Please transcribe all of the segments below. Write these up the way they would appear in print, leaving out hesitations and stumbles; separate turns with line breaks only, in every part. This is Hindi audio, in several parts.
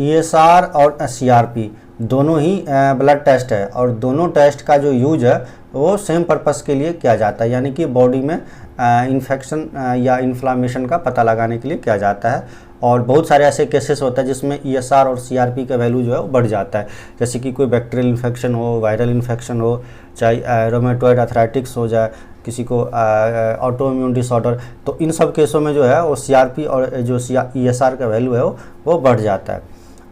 ईएसआर और सीआरपी दोनों ही ब्लड टेस्ट है, और दोनों टेस्ट का जो यूज है वो सेम पर्पस के लिए किया जाता है, यानी कि बॉडी में इन्फेक्शन या इन्फ्लामेशन का पता लगाने के लिए किया जाता है। और बहुत सारे ऐसे केसेस होते हैं जिसमें ईएसआर और सीआरपी का वैल्यू जो है वो बढ़ जाता है, जैसे कि कोई बैक्टीरियल इन्फेक्शन हो, वायरल इन्फेक्शन हो, चाहे रोमेटॉइड अर्थराइटिस हो जाए, किसी को ऑटो इम्यून डिसऑर्डर, तो इन सब केसों में जो है वो सीआरपी और जो ईएसआर का वैल्यू है वो बढ़ जाता है।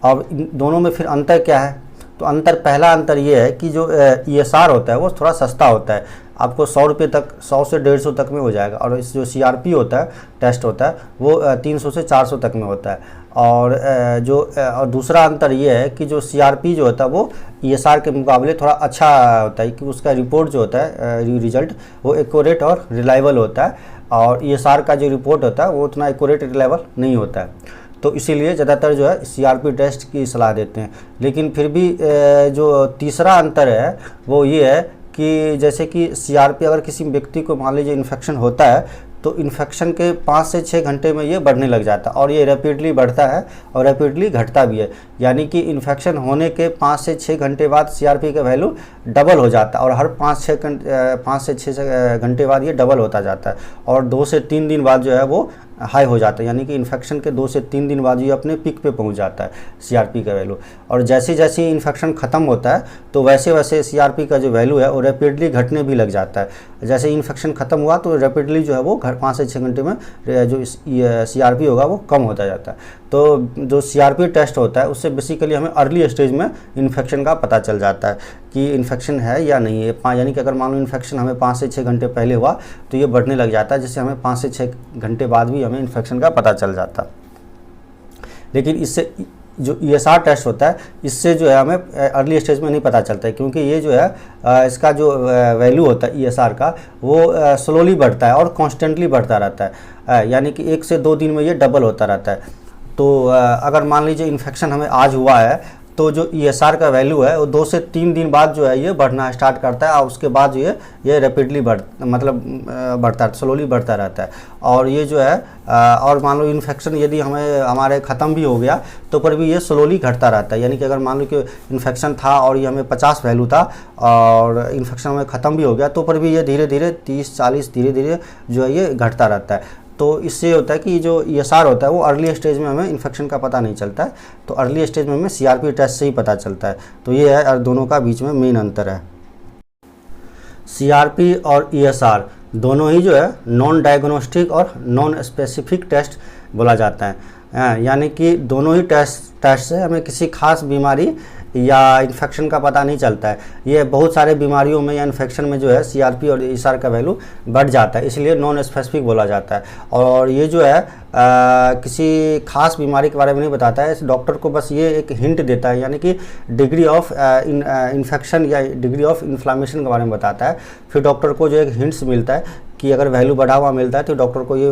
अब इन दोनों में फिर अंतर क्या है? तो पहला अंतर ये है कि जो ईएसआर होता है वो थोड़ा सस्ता होता है, आपको 100 रुपये तक, 100 से 150 तक में हो जाएगा, और इस जो सीआरपी होता है, टेस्ट होता है, वो 300 से 400 तक में होता है। और दूसरा अंतर ये है कि जो सीआरपी जो होता है वो ईएसआर के मुकाबले थोड़ा अच्छा होता है, कि उसका रिपोर्ट जो होता है, रिजल्ट वो एक्यूरेट और रिलायबल होता है, और ईएसआर का जो रिपोर्ट होता है वो उतना एक्यूरेट रिलायबल नहीं होता है। तो इसीलिए ज़्यादातर जो है सीआरपी टेस्ट की सलाह देते हैं। लेकिन फिर भी जो तीसरा अंतर है वो ये है कि जैसे कि सीआरपी अगर किसी व्यक्ति को मान लीजिए इन्फेक्शन होता है, तो इन्फेक्शन के 5 से 6 घंटे में ये बढ़ने लग जाता है, और ये रैपिडली बढ़ता है और रैपिडली घटता भी है, यानी कि इन्फेक्शन होने के 5 से 6 घंटे बाद सीआरपी का वैल्यू डबल हो जाता है, और हर 5 से 6 घंटे बाद ये डबल होता जाता है, और 2 से 3 दिन बाद जो है वो हाई हो जाता है, यानी कि इन्फेक्शन के 2 से 3 दिन बाद ये अपने पीक पे पहुंच जाता है सीआरपी का वैल्यू। और जैसे जैसे इन्फेक्शन ख़त्म होता है तो वैसे वैसे सीआरपी का जो वैल्यू है वो रैपिडली घटने भी लग जाता है। जैसे इन्फेक्शन ख़त्म हुआ तो रैपिडली जो है वो 5 से 6 घंटे में जो सीआरपी होगा वो कम होता जाता है। तो जो सीआरपी टेस्ट होता है उससे बेसिकली हमें अर्ली स्टेज में इन्फेक्शन का पता चल जाता है कि इन्फेक्शन है या नहीं है। यानी कि अगर मान लो इन्फेक्शन हमें 5 से 6 घंटे पहले हुआ तो ये बढ़ने लग जाता है, जिससे हमें 5 से 6 घंटे बाद भी हमें इन्फेक्शन का पता चल जाता। लेकिन इससे जो ईएसआर टेस्ट होता है इससे जो है हमें अर्ली स्टेज में नहीं पता चलता है, क्योंकि ये जो है इसका जो वैल्यू होता है ईएसआर का वो स्लोली बढ़ता है और कॉन्स्टेंटली बढ़ता रहता है, यानी कि 1 से 2 दिन में ये डबल होता रहता है। तो अगर मान लीजिए इन्फेक्शन हमें आज हुआ है तो जो ईएसआर का वैल्यू है वो 2 से 3 दिन बाद जो है ये बढ़ना स्टार्ट करता है, और उसके बाद ये रैपिडली बढ़ता स्लोली बढ़ता रहता है। और ये जो है और मान लो इन्फेक्शन यदि हमारे ख़त्म भी हो गया तो पर भी ये स्लोली घटता रहता है, यानी कि अगर मान लो कि इन्फेक्शन था और ये हमें 50 वैल्यू था और इन्फेक्शन हमें ख़त्म भी हो गया तो पर भी ये धीरे धीरे 30-40 धीरे धीरे जो है ये घटता रहता है। तो इससे होता है कि जो ईएसआर होता है वो अर्ली स्टेज में हमें इन्फेक्शन का पता नहीं चलता है, तो अर्ली स्टेज में हमें सीआरपी टेस्ट से ही पता चलता है। तो ये है दोनों का बीच में मेन अंतर है। सीआरपी और ईएसआर दोनों ही जो है नॉन डायग्नोस्टिक और नॉन स्पेसिफिक टेस्ट बोला जाता है, यानी कि दोनों ही टेस्ट से हमें किसी खास बीमारी या इन्फेक्शन का पता नहीं चलता है। ये बहुत सारे बीमारियों में या इन्फेक्शन में जो है सीआरपी और ईएसआर का वैल्यू बढ़ जाता है, इसलिए नॉन स्पेसिफिक बोला जाता है। और ये जो है किसी खास बीमारी के बारे में नहीं बताता है, डॉक्टर को बस ये एक हिंट देता है, यानी कि डिग्री ऑफ इन्फेक्शन या डिग्री ऑफ इन्फ्लामेशन के बारे में बताता है। फिर डॉक्टर को जो एक हिंट्स मिलता है कि अगर वैल्यू बढ़ा हुआ मिलता है तो डॉक्टर को ये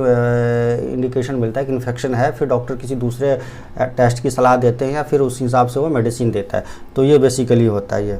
इंडिकेशन मिलता है कि इन्फेक्शन है, फिर डॉक्टर किसी दूसरे टेस्ट की सलाह देते हैं या फिर उस हिसाब से वो मेडिसिन देता है। तो ये बेसिकली होता है ये।